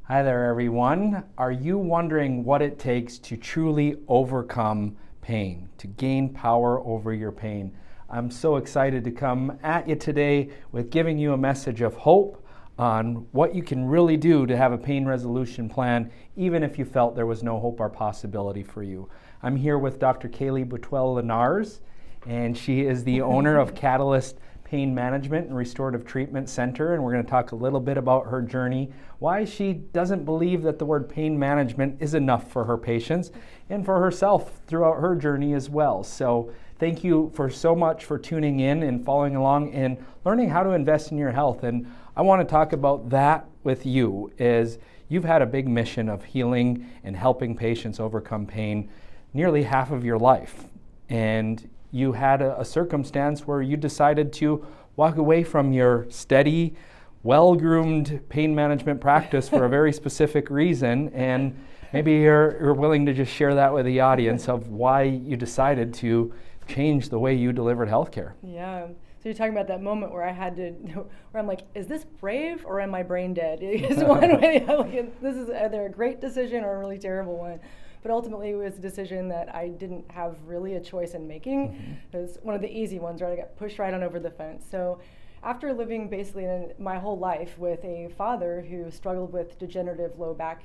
Hi there, everyone. Are you wondering what it takes to truly overcome pain, to gain power over your pain? I'm so excited to come at you today with giving you a message of hope on what you can really do to have a pain resolution plan, even if you felt there was no hope or possibility for you. I'm here with Dr. Kaylea Boutwell Lenarz, and she is the owner of Katalyst Pain Management and Restorative Treatment Center, and we're going to talk a little bit about her journey, why she doesn't believe that the word pain management is enough for her patients and for herself throughout her journey as well. So thank you for so much for tuning in and following along and learning how to invest in your health. And I want to talk about that with you, is you've had a big mission of healing and helping patients overcome pain nearly half of your life. And you had a circumstance where you decided to walk away from your steady, well-groomed pain management practice for a very specific reason, and maybe you're willing to just share that with the audience of why you decided to change the way you delivered healthcare. Yeah. So you're talking about that moment where where I'm like, is this brave or am I brain dead? It's one way. This is either a great decision or a really terrible one. But ultimately, it was a decision that I didn't have really a choice in making. It was one of the easy ones, right? I got pushed right on over the fence. So after living basically my whole life with a father who struggled with degenerative low back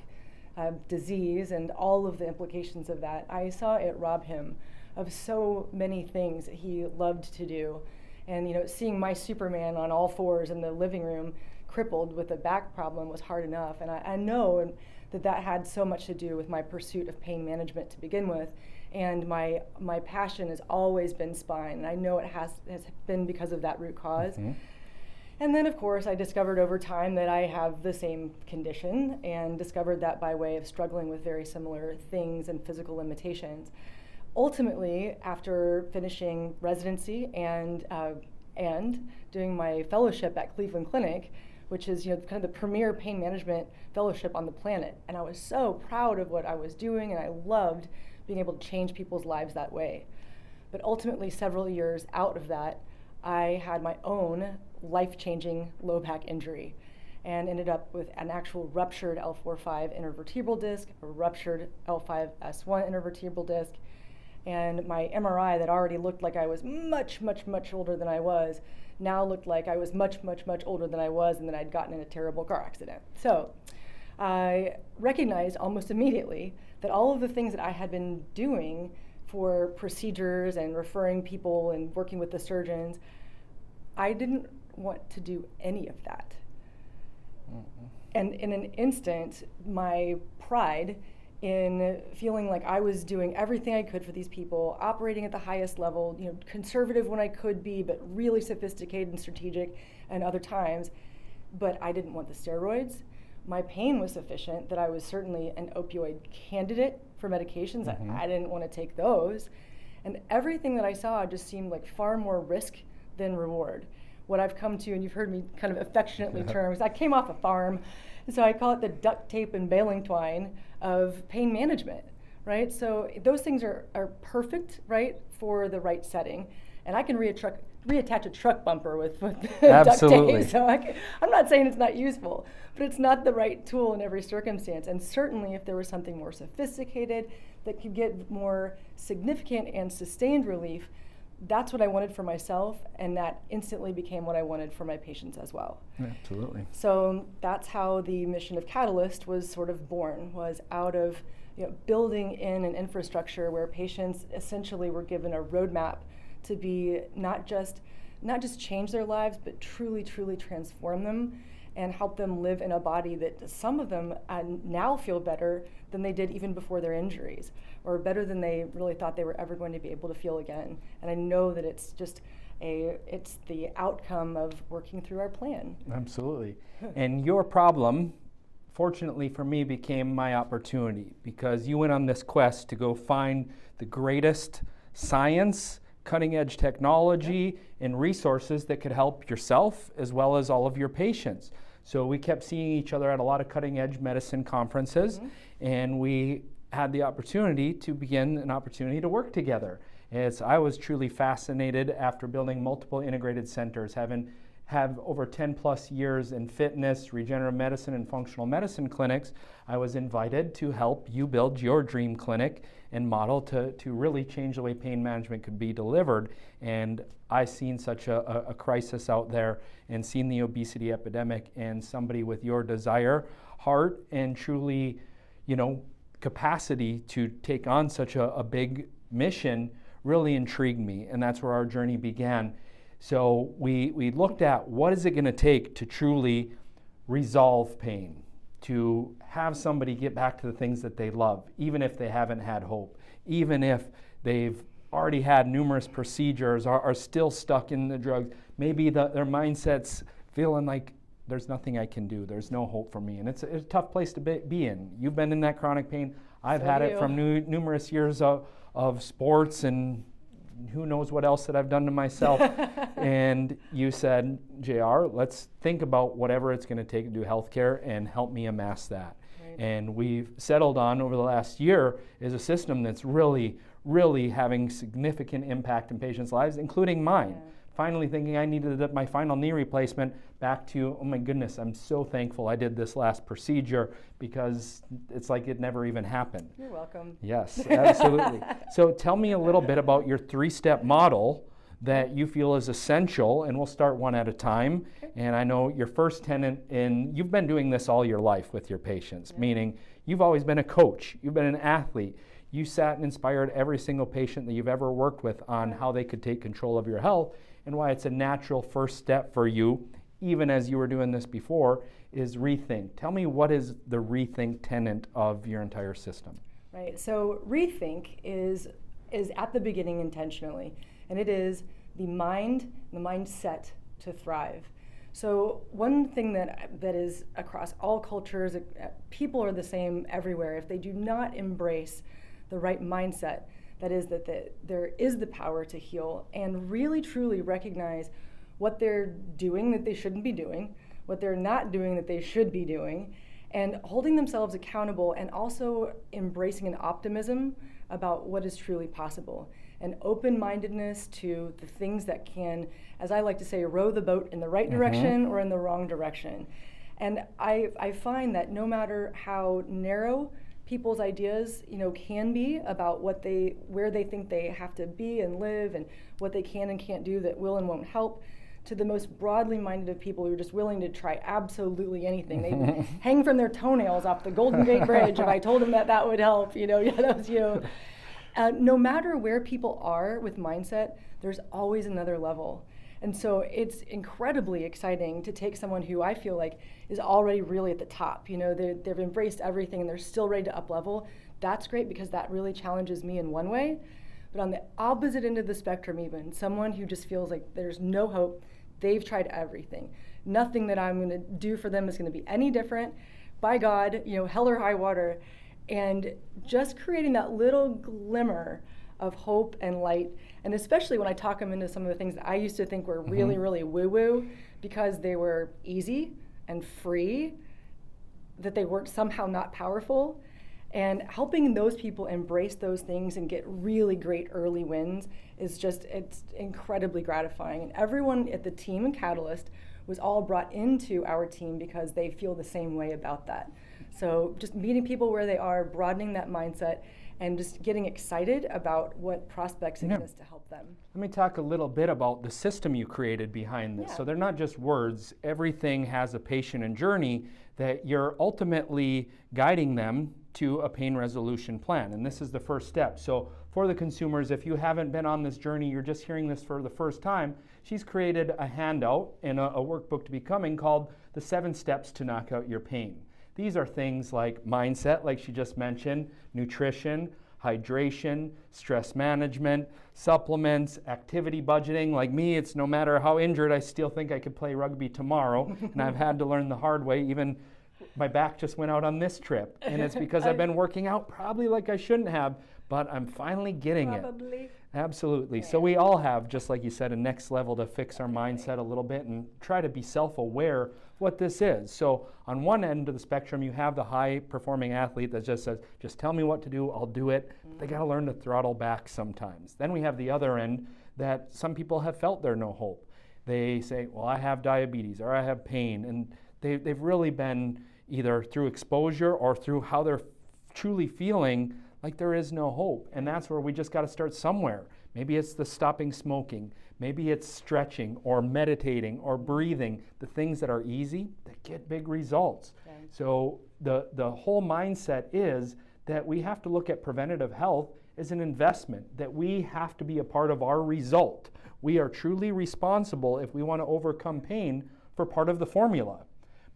disease and all of the implications of that, I saw it rob him of so many things that he loved to do. And seeing my Superman on all fours in the living room crippled with a back problem was hard enough. And I know that had so much to do with my pursuit of pain management to begin with, and my passion has always been spine, and I know it has been because of that root cause. And then of course I discovered over time that I have the same condition, and discovered that by way of struggling with very similar things and physical limitations. Ultimately, after finishing residency and doing my fellowship at Cleveland Clinic, which is kind of the premier pain management fellowship on the planet. And I was so proud of what I was doing, and I loved being able to change people's lives that way. But ultimately, several years out of that, I had my own life-changing low back injury and ended up with an actual ruptured L4-5 intervertebral disc, a ruptured L5-S1 intervertebral disc, and my MRI that already looked like I was much, much, much older than I was now looked like I was much, much, much older than I was, and that I'd gotten in a terrible car accident. So I recognized almost immediately that all of the things that I had been doing for procedures and referring people and working with the surgeons, I didn't want to do any of that. And in an instant, my pride in feeling like I was doing everything I could for these people, operating at the highest level, conservative when I could be, but really sophisticated and strategic and other times. But I didn't want the steroids. My pain was sufficient that I was certainly an opioid candidate for medications. I didn't want to take those. And everything that I saw just seemed like far more risk than reward. What I've come to, and you've heard me kind of affectionately term, is I came off a farm, and so I call it the duct tape and baling twine of pain management, right? So those things are perfect, right, for the right setting. And I can reattach a truck bumper with duct tape. So I'm not saying it's not useful, but it's not the right tool in every circumstance. And certainly if there was something more sophisticated that could get more significant and sustained relief, that's what I wanted for myself, and that instantly became what I wanted for my patients as well. Absolutely. So that's how the mission of Katalyst was sort of born, was out of building in an infrastructure where patients essentially were given a roadmap to be not just change their lives, but truly, truly transform them and help them live in a body that some of them now feel better than they did even before their injuries, or better than they really thought they were ever going to be able to feel again. And I know that it's the outcome of working through our plan. Absolutely. And your problem, fortunately for me, became my opportunity, because you went on this quest to go find the greatest science, cutting-edge technology, and resources that could help yourself as well as all of your patients. So we kept seeing each other at a lot of cutting-edge medicine conferences, and we had the opportunity to begin an opportunity to work together. I was truly fascinated after building multiple integrated centers, having have over 10 plus years in fitness, regenerative medicine, and functional medicine clinics, I was invited to help you build your dream clinic and model to really change the way pain management could be delivered. And I've seen such a crisis out there and seen the obesity epidemic, and somebody with your desire, heart, and truly, capacity to take on such a big mission really intrigued me, and that's where our journey began. So we looked at what is it going to take to truly resolve pain, to have somebody get back to the things that they love, even if they haven't had hope, even if they've already had numerous procedures, are still stuck in the drugs. Maybe their mindset's feeling like there's nothing I can do, there's no hope for me. And it's a tough place to be in. You've been in that chronic pain. I've had it from numerous years of sports and who knows what else that I've done to myself. And you said, JR, let's think about whatever it's going to take to do healthcare and help me amass that. Right. And we've settled on over the last year is a system that's really, really having significant impact in patients' lives, including mine. Yeah. Finally thinking I needed my final knee replacement, back to, oh my goodness, I'm so thankful I did this last procedure, because it's like it never even happened. You're welcome. Yes, absolutely. So tell me a little bit about your 3-step model that you feel is essential, and we'll start one at a time. Okay. And I know your first tenet, and you've been doing this all your life with your patients, meaning you've always been a coach, you've been an athlete. You sat and inspired every single patient that you've ever worked with on how they could take control of your health, and why it's a natural first step for you, even as you were doing this before, is rethink. Tell me, what is the rethink tenet of your entire system? Right, so rethink is at the beginning intentionally, and it is the mindset to thrive. So one thing that is across all cultures, people are the same everywhere. If they do not embrace the right mindset, that is that there is the power to heal, and really truly recognize what they're doing that they shouldn't be doing, what they're not doing that they should be doing, and holding themselves accountable, and also embracing an optimism about what is truly possible, and open-mindedness to the things that can, as I like to say, row the boat in the right direction or in the wrong direction. And I find that no matter how narrow people's ideas, can be about where they think they have to be and live, and what they can and can't do that will and won't help, to the most broadly minded of people who are just willing to try absolutely anything. They hang from their toenails off the Golden Gate Bridge if I told them that would help. Yeah, that was you. No matter where people are with mindset, there's always another level. And so it's incredibly exciting to take someone who I feel like is already really at the top. They've embraced everything and they're still ready to up level. That's great, because that really challenges me in one way. But on the opposite end of the spectrum, even someone who just feels like there's no hope, they've tried everything. Nothing that I'm going to do for them is going to be any different. By God, hell or high water. And just creating that little glimmer of hope and light, and especially when I talk them into some of the things that I used to think were really, really woo-woo, because they were easy and free, that they weren't somehow not powerful, and helping those people embrace those things and get really great early wins it's incredibly gratifying. And everyone at the team in Katalyst was all brought into our team because they feel the same way about that. So just meeting people where they are, broadening that mindset, and just getting excited about what prospects exist to help them. Let me talk a little bit about the system you created behind this. So they're not just words. Everything has a patient and journey that you're ultimately guiding them to a pain resolution plan. And this is the first step. So for the consumers, if you haven't been on this journey, you're just hearing this for the first time, she's created a handout and a workbook to becoming called the 7 Steps to Knock Out Your Pain. These are things like mindset, like she just mentioned, nutrition, hydration, stress management, supplements, activity budgeting. Like me, it's no matter how injured, I still think I could play rugby tomorrow. And I've had to learn the hard way. Even my back just went out on this trip. And it's because I've been working out probably like I shouldn't have, but I'm finally getting it. Absolutely. Yeah. So we all have, just like you said, a next level to fix our mindset a little bit and try to be self-aware what this is. So on one end of the spectrum, you have the high-performing athlete that just says, just tell me what to do, I'll do it. They got to learn to throttle back sometimes. Then we have the other end that some people have felt there's no hope. They say, well, I have diabetes or I have pain. And they've really been either through exposure or through how they're truly feeling like there is no hope. And that's where we just got to start somewhere. Maybe it's the stopping smoking. Maybe it's stretching or meditating or breathing, the things that are easy that get big results. Okay. So the whole mindset is that we have to look at preventative health as an investment, that we have to be a part of our result. We are truly responsible if we want to overcome pain for part of the formula.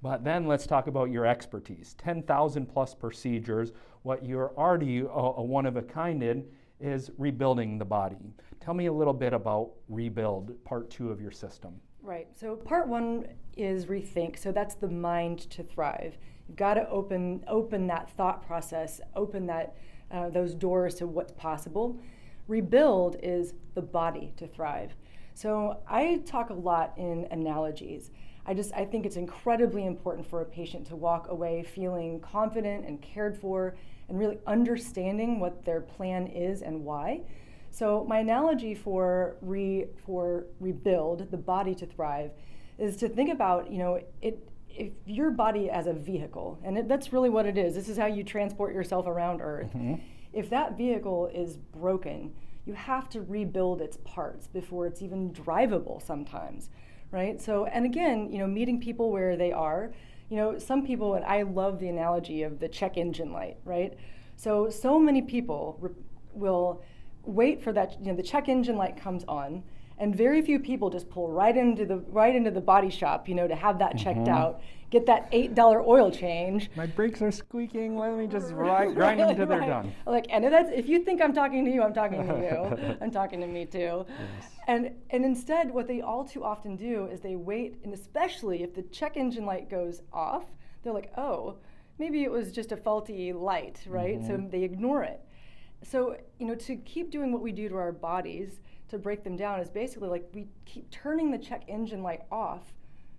But then let's talk about your expertise. 10,000 plus procedures. What you're already a one of a kind in is rebuilding the body. Tell me a little bit about Rebuild, part 2 of your system. Right, so part 1 is rethink, so that's the mind to thrive. You've got to open that thought process, open those doors to what's possible. Rebuild is the body to thrive. So I talk a lot in analogies. I think it's incredibly important for a patient to walk away feeling confident and cared for and really understanding what their plan is and why. So my analogy for Rebuild, the body to thrive, is to think about, if your body as a vehicle, and that's really what it is. This is how you transport yourself around Earth. Mm-hmm. If that vehicle is broken, you have to rebuild its parts before it's even drivable sometimes, right? So, and again, meeting people where they are, some people, and I love the analogy of the check engine light, right? So many people will wait for that, the check engine light comes on, and very few people just pull right into the body shop, to have that checked out, get that $8 oil change. My brakes are squeaking. Let me just grind them until they're done. And if you think I'm talking to you, I'm talking to you. I'm talking to me too. Yes. And instead, what they all too often do is they wait, and especially if the check engine light goes off, they're like, oh, maybe it was just a faulty light, right? Mm-hmm. So they ignore it. So, to keep doing what we do to our bodies to break them down is basically like we keep turning the check engine light off,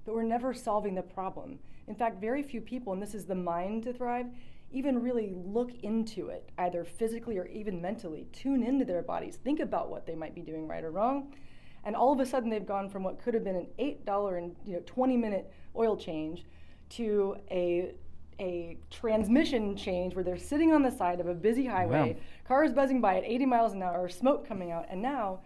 but we're never solving the problem. In fact, very few people, and this is the mind to thrive, even really look into it, either physically or even mentally, tune into their bodies, think about what they might be doing right or wrong, and all of a sudden they've gone from what could have been an $8 and 20-minute oil change to a transmission change where they're sitting on the side of a busy highway, cars buzzing by at 80 miles an hour, smoke coming out, and now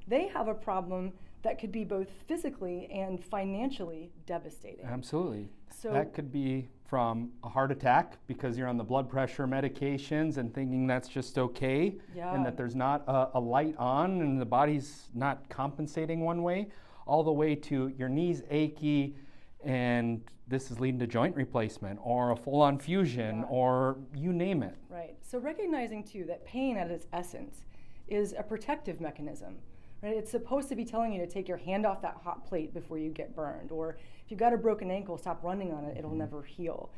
they have a problem that could be both physically and financially devastating. Absolutely. So that could be from a heart attack because you're on the blood pressure medications and thinking that's just okay, and that there's not a light on and the body's not compensating one way, all the way to your knees achy, and this is leading to joint replacement or a full-on fusion or you name it. Right. So recognizing too that pain at its essence is a protective mechanism. Right? It's supposed to be telling you to take your hand off that hot plate before you get burned, or if you've got a broken ankle, stop running on it, it'll never heal.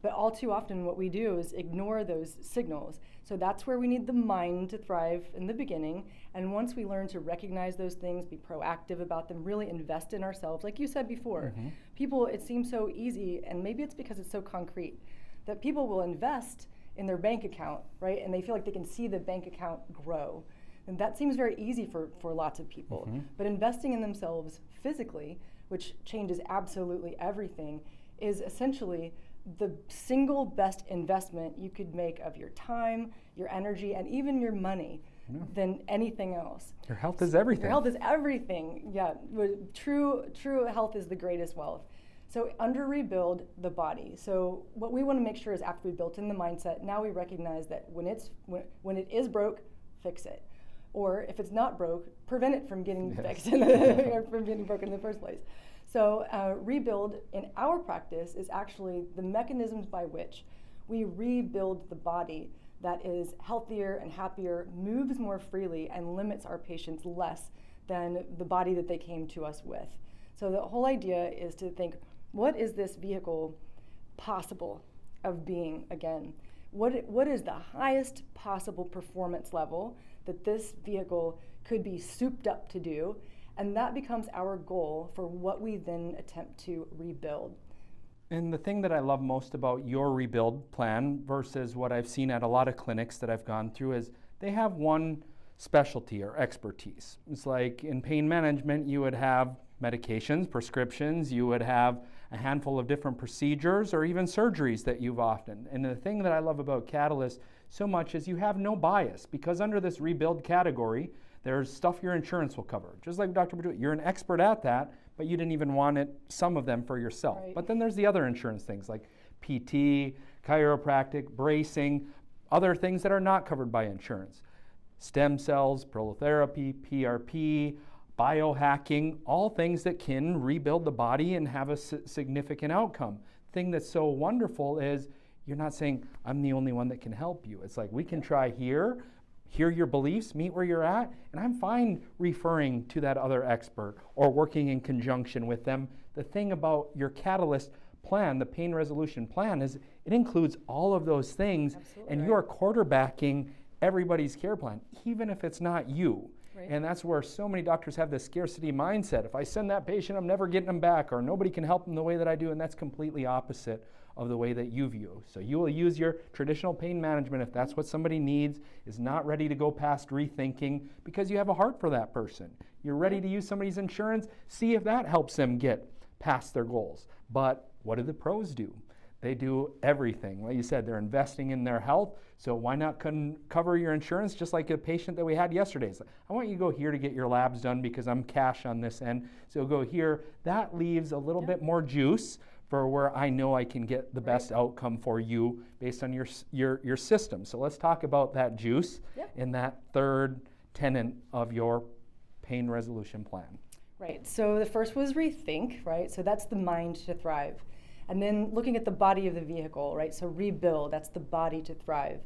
But all too often what we do is ignore those signals. So that's where we need the mind to thrive in the beginning. And once we learn to recognize those things, be proactive about them, really invest in ourselves, like you said before, people, it seems so easy, and maybe it's because it's so concrete, that people will invest in their bank account, right? And they feel like they can see the bank account grow. And that seems very easy for lots of people. But investing in themselves physically, which changes absolutely everything, is essentially the single best investment you could make of your time, your energy, and even your money than anything else. Your health is everything. Your health is everything, True health is the greatest wealth. So under Rebuild the body. So what we want to make sure is after we built in the mindset, now we recognize that when it is broke, fix it. Or if it's not broke, prevent it from getting fixed or from getting broken in the first place. So Rebuild in our practice is actually the mechanisms by which we rebuild the body that is healthier and happier, moves more freely, and limits our patients less than the body that they came to us with. So the whole idea is to think, what is this vehicle possible of being again? What is the highest possible performance level that this vehicle could be souped up to do? And that becomes our goal for what we then attempt to rebuild. And the thing that I love most about your Rebuild plan versus what I've seen at a lot of clinics that I've gone through is they have one specialty or expertise. It's like in pain management, you would have medications, prescriptions, you would have a handful of different procedures or even surgeries that you've often. And the thing that I love about Katalyst so much is you have no bias, because under this rebuild category, there's stuff your insurance will cover. Just like Dr. Boutwell, you're an expert at that, but you didn't even want it, some of them for yourself. Right. But then there's the other insurance things like PT, chiropractic, bracing, other things that are not covered by insurance. Stem cells, prolotherapy, PRP, biohacking, all things that can rebuild the body and have a significant outcome. Thing that's so wonderful is you're not saying, I'm the only one that can help you. It's like, we can try here, hear your beliefs, meet where you're at, and I'm fine referring to that other expert or working in conjunction with them. The thing about your Katalyst plan, the pain resolution plan, is it includes all of those things. Absolutely. And you are quarterbacking everybody's care plan, even if it's not you. Right. And that's where so many doctors have this scarcity mindset. If I send that patient, I'm never getting them back, or nobody can help them the way that I do, and that's completely opposite of the way that you view. So you will use your traditional pain management if that's what somebody needs, is not ready to go past rethinking, because you have a heart for that person. You're ready to use somebody's insurance, see if that helps them get past their goals. But what do the pros do? They do everything. Like you said, they're investing in their health, so why not cover your insurance? Just like a patient that we had yesterday. It's like, I want you to go here to get your labs done because I'm cash on this end, so go here. That leaves a little bit more juice for where I know I can get the best outcome for you based on your system. So let's talk about that juice in that third tenet of your pain resolution plan. Right, so the first was rethink, right? So that's the mind to thrive. And then looking at the body of the vehicle, right? So rebuild, that's the body to thrive.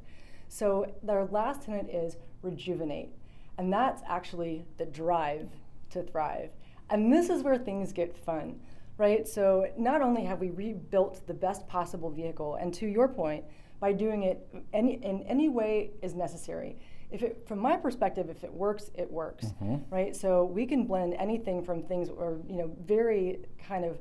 So our last tenet is rejuvenate. And that's actually the drive to thrive. And this is where things get fun, right? So not only have we rebuilt the best possible vehicle, and to your point, by doing it in any way is necessary. From my perspective, if it works, it works, right? So we can blend anything from things or very kind of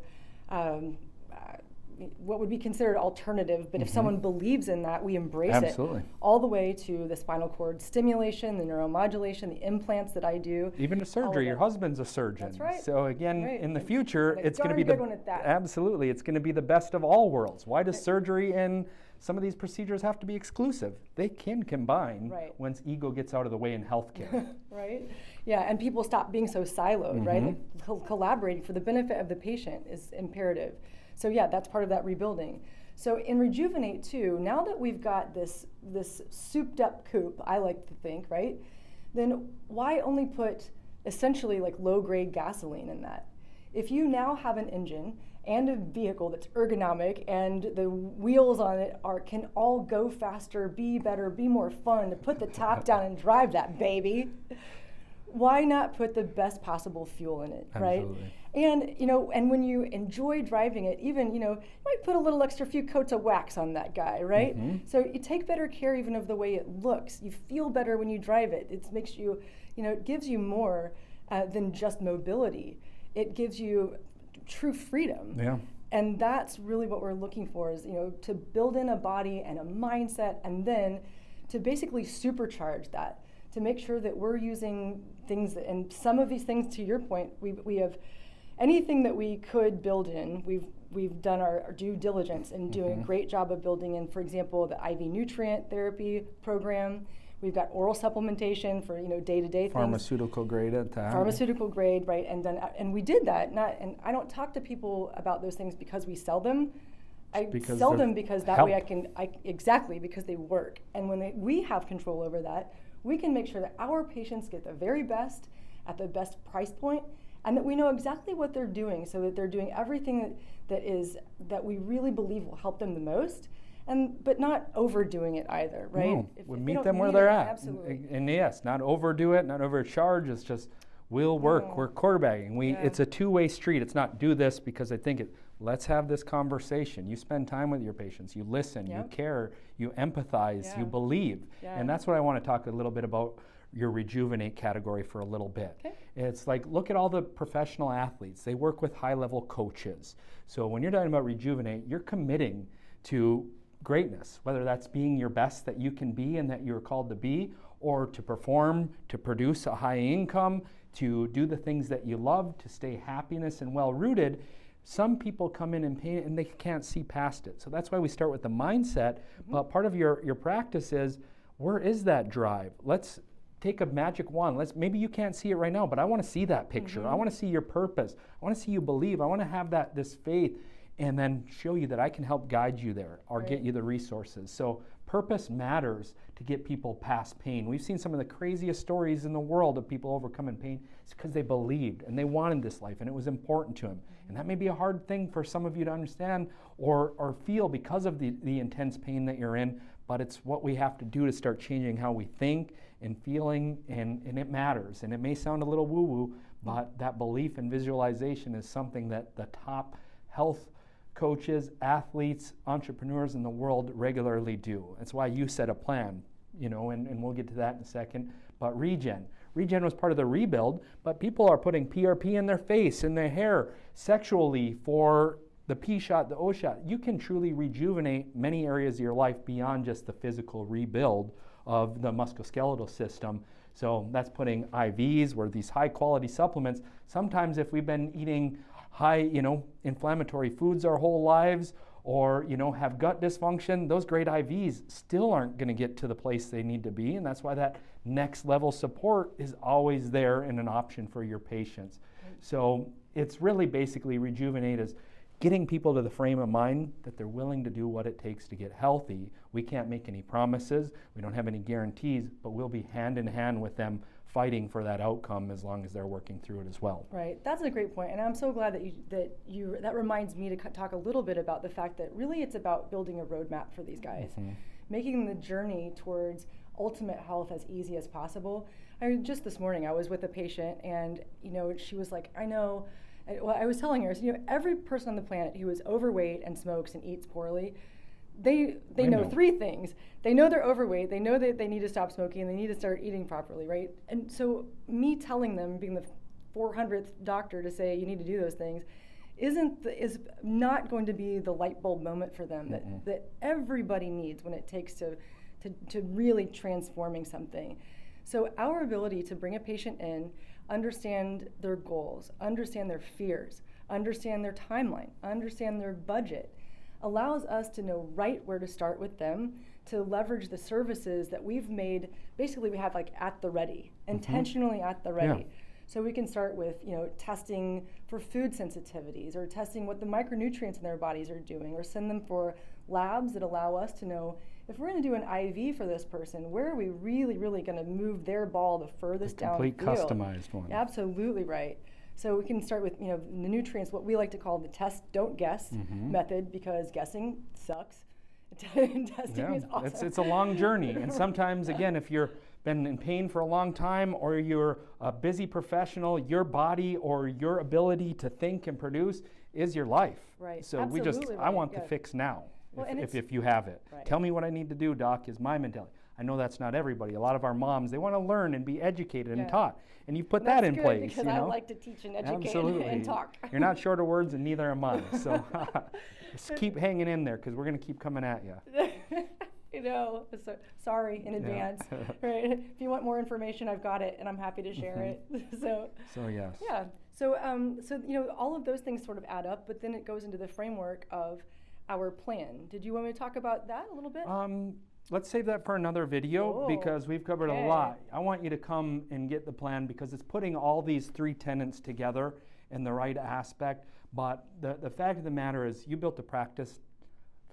what would be considered alternative, but if someone believes in that, we embrace it. All the way to the spinal cord stimulation, the neuromodulation, the implants that I do. Even a surgery. Your husband's a surgeon. That's right. So again, in the future, and it's going to be good one at that. Absolutely, it's going to be the best of all worlds. Why does surgery and some of these procedures have to be exclusive? They can combine once ego gets out of the way in healthcare. Right? Yeah, and people stop being so siloed, right? Like, collaborating for the benefit of the patient is imperative. So yeah, that's part of that rebuilding. So in Rejuvenate too, now that we've got this souped up coupe, I like to think, right? Then why only put essentially like low grade gasoline in that? If you now have an engine and a vehicle that's ergonomic and the wheels on it can all go faster, be better, be more fun, to put the top down and drive that baby, why not put the best possible fuel in it, right? Absolutely. And and when you enjoy driving it, even you might put a little extra few coats of wax on that guy, right? So you take better care even of the way it looks. You feel better when you drive it. It makes you, it gives you more than just mobility. It gives you true freedom. Yeah. And that's really what we're looking for is, to build in a body and a mindset, and then to basically supercharge that, to make sure that we're using things, and some of these things, to your point, we have anything that we could build in, we've done our due diligence in doing a great job of building in, for example, the IV nutrient therapy program. We've got oral supplementation for day-to-day things. Pharmaceutical grade at that. Pharmaceutical grade, right? And we did that. And I don't talk to people about those things because we sell them. I sell them because that way exactly, because they work. And when we have control over that, we can make sure that our patients get the very best at the best price point, and that we know exactly what they're doing, so that they're doing everything that we really believe will help them the most. But not overdoing it either, right? No, we meet them where they're at. Absolutely. And yes, not overdo it, not overcharge. It's just, we'll work. No. We're quarterbacking. It's a two-way street. It's not do this because I think it. Let's have this conversation. You spend time with your patients. You listen. You care. You empathize. You believe. And that's what I want to talk a little bit about your Rejuvenate category for a little bit. Okay. It's like, look at all the professional athletes. They work with high-level coaches. So when you're talking about Rejuvenate, you're committing to greatness, whether that's being your best that you can be and that you're called to be, or to perform, to produce a high income, to do the things that you love, to stay happiness and well-rooted, some people come in pain and they can't see past it. So that's why we start with the mindset. But part of your practice is, where is that drive? Let's take a magic wand. Maybe you can't see it right now, but I want to see that picture. I want to see your purpose. I want to see you believe. I want to have this faith, and then show you that I can help guide you there or get you the resources. So purpose matters to get people past pain. We've seen some of the craziest stories in the world of people overcoming pain. It's because they believed and they wanted this life and it was important to them. And that may be a hard thing for some of you to understand or feel because of the intense pain that you're in, but it's what we have to do to start changing how we think and feeling, and it matters. And it may sound a little woo-woo, but that belief and visualization is something that the top health coaches, athletes, entrepreneurs in the world regularly do. That's why you set a plan, and we'll get to that in a second. But regen was part of the rebuild, but people are putting PRP in their face, in their hair, sexually for the P shot, the O shot. You can truly rejuvenate many areas of your life beyond just the physical rebuild of the musculoskeletal system. So that's putting IVs, or these high quality supplements. Sometimes if we've been eating high, inflammatory foods our whole lives, or, have gut dysfunction, those great IVs still aren't going to get to the place they need to be. And that's why that next level support is always there and an option for your patients. So it's really basically Rejuvenate is getting people to the frame of mind that they're willing to do what it takes to get healthy. We can't make any promises, we don't have any guarantees, but we'll be hand in hand with them fighting for that outcome as long as they're working through it as well. Right, that's a great point, and I'm so glad that reminds me to talk a little bit about the fact that really it's about building a roadmap for these guys, making the journey towards ultimate health as easy as possible. Just this morning I was with a patient, and she was like, I was telling her, every person on the planet who is overweight and smokes and eats poorly, they know three things. They know they're overweight, they know that they need to stop smoking, and they need to start eating properly, right? And so me telling them, being the 400th doctor to say you need to do those things, is not going to be the light bulb moment for them that everybody needs when it takes to really transforming something. So our ability to bring a patient in, understand their goals, understand their fears, understand their timeline, understand their budget, allows us to know right where to start with them, to leverage the services that we've made. Basically, we have like at the ready, intentionally at the ready. Yeah. So we can start with, testing for food sensitivities, or testing what the micronutrients in their bodies are doing, or send them for labs that allow us to know if we're going to do an IV for this person, where are we really, really going to move their ball the furthest down the field? Complete customized one. Absolutely right. So we can start with, the nutrients, what we like to call the test, don't guess method, because guessing sucks. Testing is awesome. It's a long journey, and sometimes, again, if you're been in pain for a long time, or you're a busy professional, your body or your ability to think and produce is your life. Right. So Absolutely I want the fix now. Well, if you have it. Right. Tell me what I need to do, doc, is my mentality. I know that's not everybody. A lot of our moms, they want to learn and be educated and taught. And you've put that in place. Because I like to teach and educate and talk. You're not short of words, and neither am I. So just keep hanging in there, because we're going to keep coming at you. So sorry in advance. Right? If you want more information, I've got it, and I'm happy to share it. So yes. Yeah. So all of those things sort of add up, but then it goes into the framework of our plan. Did you want me to talk about that a little bit? Let's save that for another video, because we've covered a lot. I want you to come and get the plan, because it's putting all these three tenets together in the right aspect. But the fact of the matter is, you built a practice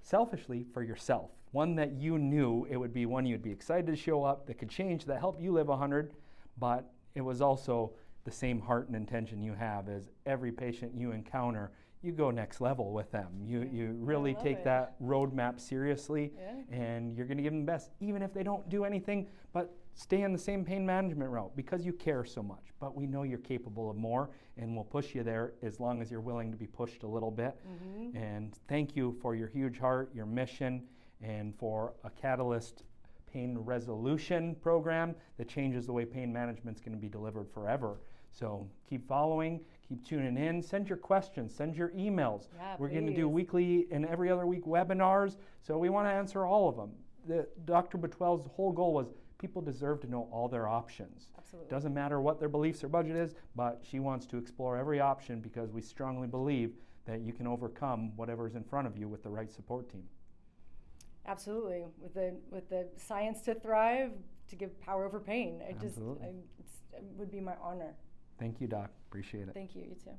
selfishly for yourself, one that you knew it would be one you'd be excited to show up, that could change, that help you live 100, but it was also the same heart and intention you have as every patient you encounter. You go next level with them. You really take that roadmap seriously, and you're going to give them the best, even if they don't do anything but stay in the same pain management route, because you care so much. But we know you're capable of more, and we'll push you there as long as you're willing to be pushed a little bit. And thank you for your huge heart, your mission, and for a Katalyst pain resolution program that changes the way pain management's going to be delivered forever. So keep following, keep tuning in, send your questions, send your emails. We're going to do weekly and every other week webinars, so we want to answer all of them. Dr. Boutwell's whole goal was People deserve to know all their options. Absolutely. Doesn't matter what their beliefs or budget is, but she wants to explore every option because we strongly believe that you can overcome whatever's in front of you with the right support team. Absolutely. With the science to thrive, to give power over pain. It would be my honor. Thank you, Doc. Appreciate it. Thank you. You too.